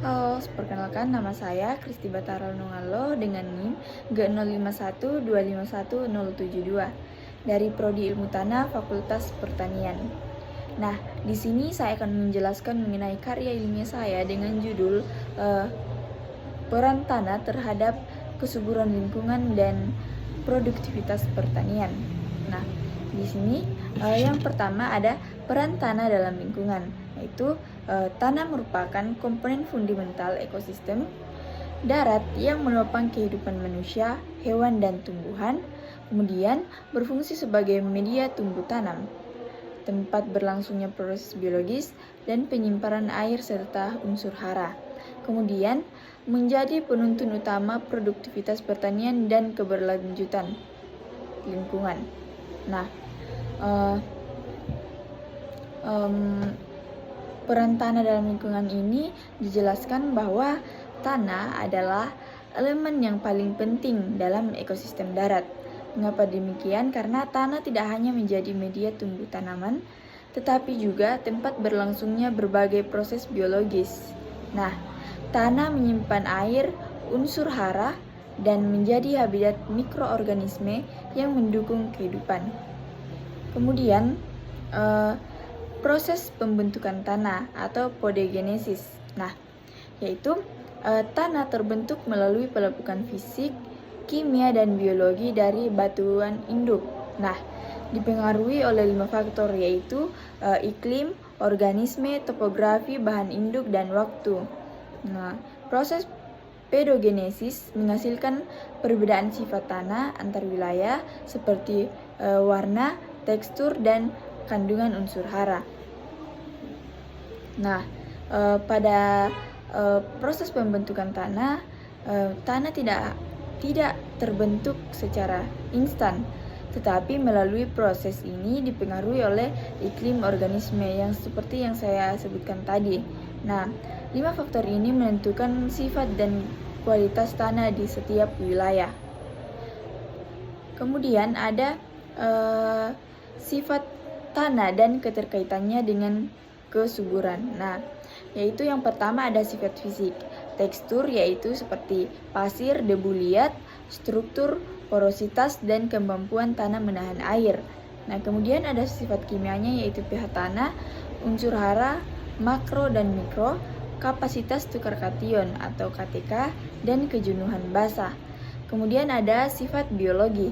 Halo, perkenalkan nama saya Kristi Batara Nungalo dengan NIM G051251072 dari Prodi Ilmu Tanah Fakultas Pertanian. Nah, di sini saya akan menjelaskan mengenai karya ilmiah saya dengan judul Peran Tanah terhadap Kesuburan Lingkungan dan Produktivitas Pertanian. Nah, di sini yang pertama ada peran tanah dalam lingkungan, yaitu tanah merupakan komponen fundamental ekosistem darat yang menopang kehidupan manusia, hewan, dan tumbuhan, kemudian berfungsi sebagai media tumbuh tanam, tempat berlangsungnya proses biologis, dan penyimpanan air serta unsur hara. Kemudian, menjadi penuntun utama produktivitas pertanian dan keberlanjutan lingkungan. Nah, peran tanah dalam lingkungan ini dijelaskan bahwa tanah adalah elemen yang paling penting dalam ekosistem darat. Mengapa demikian? Karena tanah tidak hanya menjadi media tumbuh tanaman, tetapi juga tempat berlangsungnya berbagai proses biologis. Nah, tanah menyimpan air, unsur hara, dan menjadi habitat mikroorganisme yang mendukung kehidupan. Kemudian, proses pembentukan tanah atau podogenesis. Nah, yaitu tanah terbentuk melalui pelebukan fisik, kimia, dan biologi dari batuan induk. Nah, dipengaruhi oleh 5 faktor, yaitu iklim, organisme, topografi, bahan induk, dan waktu. Nah, proses pedogenesis menghasilkan perbedaan sifat tanah antar wilayah seperti warna, tekstur, dan kandungan unsur hara. Nah, pada proses pembentukan tanah, tanah tidak terbentuk secara instan, tetapi melalui proses ini dipengaruhi oleh iklim organisme yang seperti yang saya sebutkan tadi. Nah, 5 faktor ini menentukan sifat dan kualitas tanah di setiap wilayah. Kemudian ada sifat tanah dan keterkaitannya dengan kesuburan. Nah, yaitu yang pertama ada sifat fisik. Tekstur yaitu seperti pasir, debu liat, struktur, porositas, dan kemampuan tanah menahan air. Nah, kemudian ada sifat kimianya yaitu pH tanah, unsur hara, makro dan mikro, kapasitas tukar kation atau KTK, dan kejenuhan basah. Kemudian ada sifat biologi,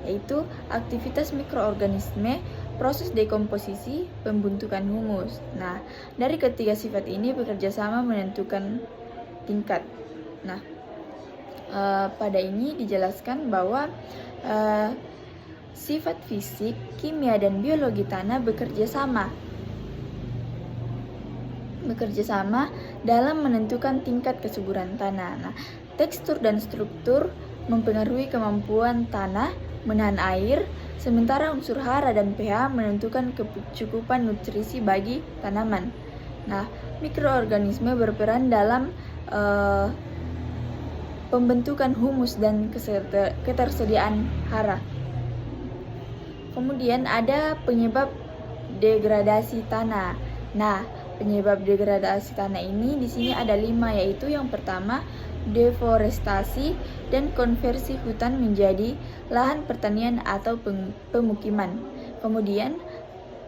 yaitu aktivitas mikroorganisme, proses dekomposisi, pembentukan humus. Nah, dari ketiga sifat ini bekerja sama menentukan tingkat. Nah, pada ini dijelaskan bahwa sifat fisik, kimia, dan biologi tanah bekerja sama dalam menentukan tingkat kesuburan tanah. Nah, tekstur dan struktur mempengaruhi kemampuan tanah menahan air, sementara unsur hara dan pH menentukan kecukupan nutrisi bagi tanaman. Nah, mikroorganisme berperan dalam pembentukan humus dan ketersediaan hara. Kemudian ada penyebab degradasi tanah. Nah, penyebab degradasi tanah ini di sini ada 5, yaitu yang pertama deforestasi dan konversi hutan menjadi lahan pertanian atau pemukiman. Kemudian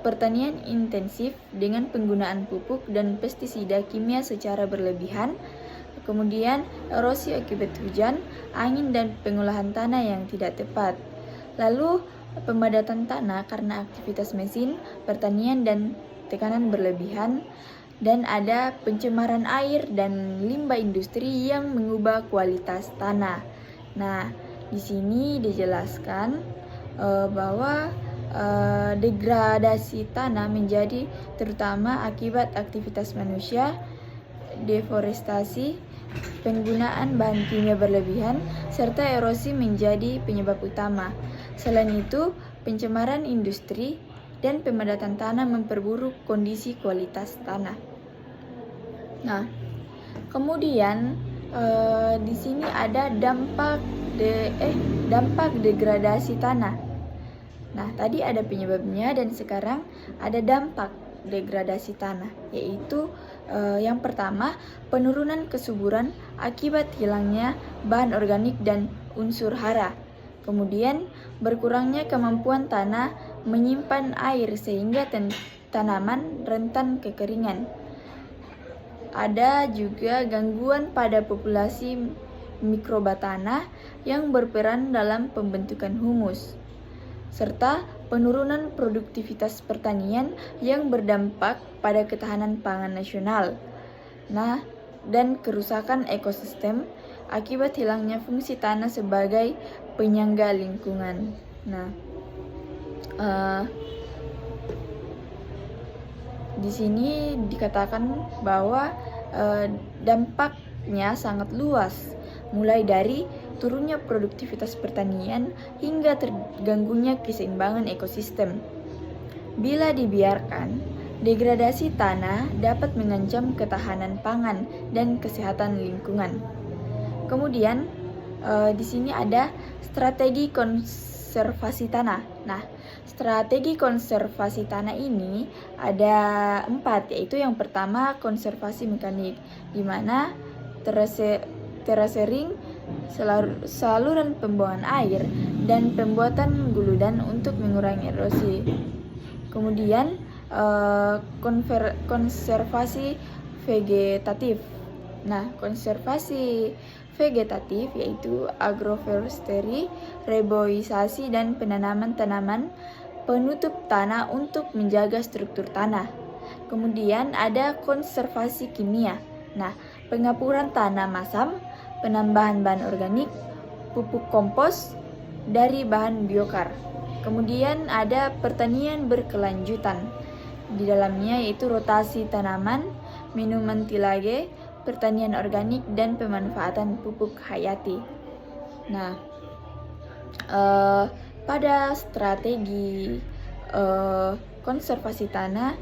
pertanian intensif dengan penggunaan pupuk dan pestisida kimia secara berlebihan. Kemudian erosi akibat hujan, angin, dan pengolahan tanah yang tidak tepat. Lalu pemadatan tanah karena aktivitas mesin, pertanian, dan tekanan berlebihan. Dan ada pencemaran air dan limbah industri yang mengubah kualitas tanah. Nah, di sini dijelaskan bahwa degradasi tanah menjadi terutama akibat aktivitas manusia, deforestasi, penggunaan bahan kimia berlebihan, serta erosi menjadi penyebab utama. Selain itu, pencemaran industri dan pemadatan tanah memperburuk kondisi kualitas tanah. Nah, kemudian di sini ada dampak degradasi tanah. Nah, tadi ada penyebabnya dan sekarang ada dampak degradasi tanah, yaitu Yang pertama, penurunan kesuburan akibat hilangnya bahan organik dan unsur hara. Kemudian, berkurangnya kemampuan tanah menyimpan air sehingga tanaman rentan kekeringan. Ada juga gangguan pada populasi mikroba tanah yang berperan dalam pembentukan humus, serta penurunan produktivitas pertanian yang berdampak pada ketahanan pangan nasional. Nah, dan kerusakan ekosistem akibat hilangnya fungsi tanah sebagai penyangga lingkungan. Nah, di sini dikatakan bahwa dampaknya sangat luas, mulai dari turunnya produktivitas pertanian hingga terganggunya keseimbangan ekosistem. Bila dibiarkan, degradasi tanah dapat mengancam ketahanan pangan dan kesehatan lingkungan. Kemudian di sini ada strategi konservasi tanah. Nah, strategi konservasi tanah ini ada 4, yaitu yang pertama konservasi mekanik, di mana terasering saluran pembuangan air dan pembuatan guludan untuk mengurangi erosi. Kemudian konservasi vegetatif. Nah, konservasi vegetatif yaitu agroforestry, reboisasi dan penanaman tanaman penutup tanah untuk menjaga struktur tanah. Kemudian ada konservasi kimia. Nah, pengapuran tanah masam, penambahan bahan organik, pupuk kompos dari bahan biokar. Kemudian ada pertanian berkelanjutan. Di dalamnya yaitu rotasi tanaman, minuman tilage, pertanian organik, dan pemanfaatan pupuk hayati. Nah, pada strategi konservasi tanah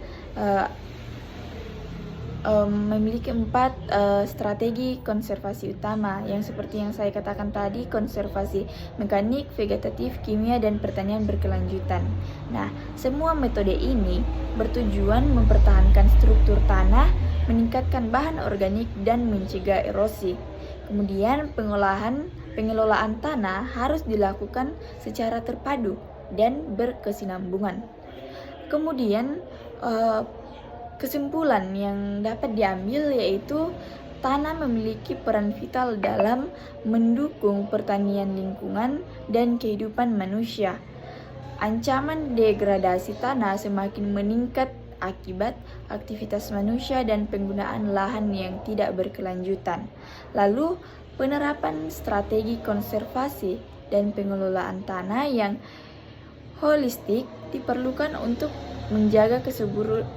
memiliki 4 strategi konservasi utama, yang seperti yang saya katakan tadi, konservasi mekanik, vegetatif, kimia, dan pertanian berkelanjutan. Nah, semua metode ini bertujuan mempertahankan struktur tanah, meningkatkan bahan organik, dan mencegah erosi. Kemudian pengelolaan tanah harus dilakukan secara terpadu dan berkesinambungan. Kemudian kesimpulan yang dapat diambil yaitu tanah memiliki peran vital dalam mendukung pertanian lingkungan dan kehidupan manusia. Ancaman degradasi tanah semakin meningkat akibat aktivitas manusia dan penggunaan lahan yang tidak berkelanjutan. Lalu, penerapan strategi konservasi dan pengelolaan tanah yang holistik diperlukan untuk menjaga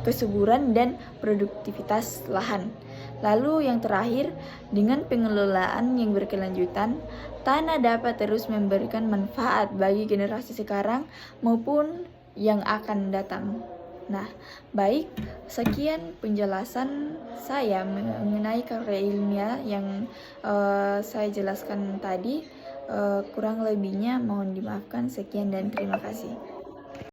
kesuburan dan produktivitas lahan. Lalu yang terakhir, dengan pengelolaan yang berkelanjutan, tanah dapat terus memberikan manfaat bagi generasi sekarang maupun yang akan datang. Nah, baik, sekian penjelasan saya mengenai karya ilmiah yang saya jelaskan tadi. Kurang lebihnya mohon dimaafkan. Sekian dan terima kasih.